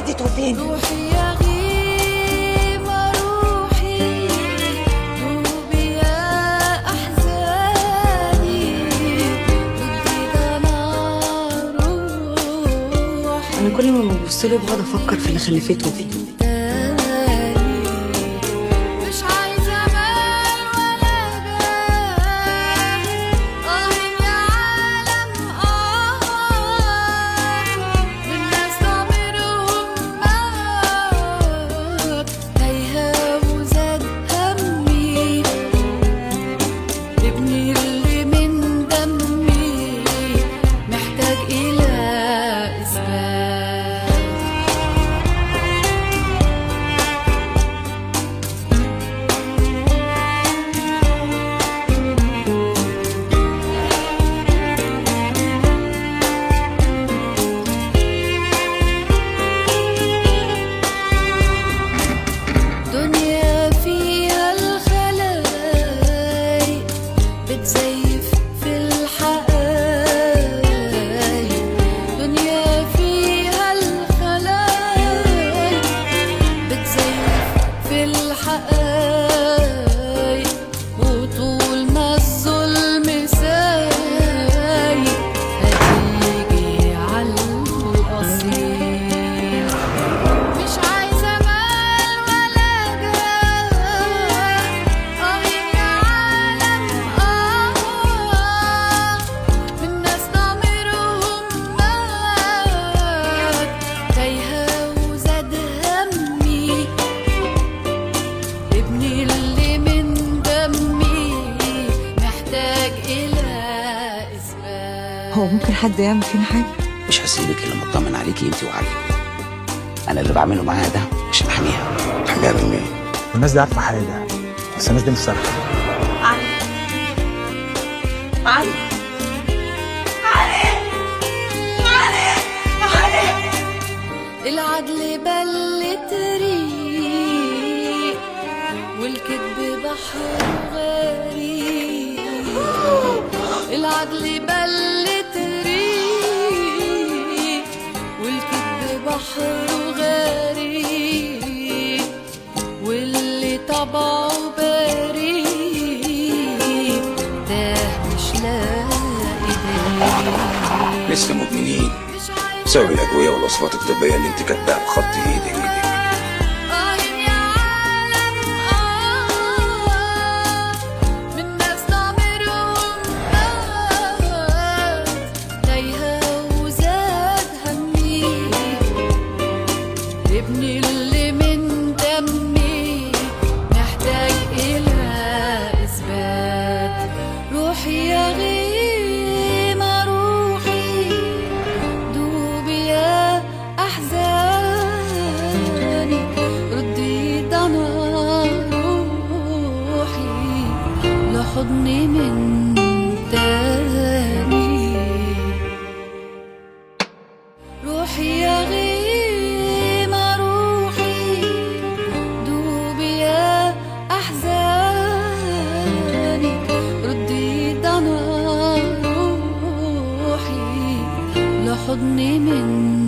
وديته فين؟ روحي يا غيمة روحي، دوبي يا أحزاني، ردي دمع روحي. انا كل ما ببص له بقعد افكر في اللي خلفته فيه. مش عايزة مال ولا جاه، يا عالم من ناس ضميرهم مات، تايهة وزاد همي، ابني اللي من دمي محتاج إلى إثبات. دنيا فيها الخلايق بتزيف في الحقايق، دنيا فيها الخلايق بتزيف في الحقايق، وطول ما الظلم سايق هتيجي عالقصير. مش عايزة مال ولا جاه، يا عالم من ناس ضميرهم مات، تايهة وزاد همي، ابني اللي من دمي محتاج إلى إثبات. هو ممكن حد يعمل فينا حاجه؟ مش هسيبك الا لما اطمن عليكي انت وعلي. انا اللي بعمله معاها ده عشان احميها. حاجة من مين؟ والناس دي عارفه حاجه، بس الناس دي مش صالحه. العدل بلت ريق، والكذب بحر غريق، العدل بلت ريق، والكذب بحر غريق، واللي طبعه بريء تاه مش لاقي دليل. لسه مدمنين بسبب الأدوية والوصفات الطبية اللي انت كاتباها بخط ايدك. يا عالم من ناس ضميرهم مات، تايهة وزاد همي، ابني اللي من دمي محتاج إلى إثبات. روحي يا غيمة روحي، دوبي يا أحزاني، ردي ضنا روحي لحضني من تاني. روحي يا غيمة روحي، دوبي يا أحزاني، ردي ضنا روحي لحضني من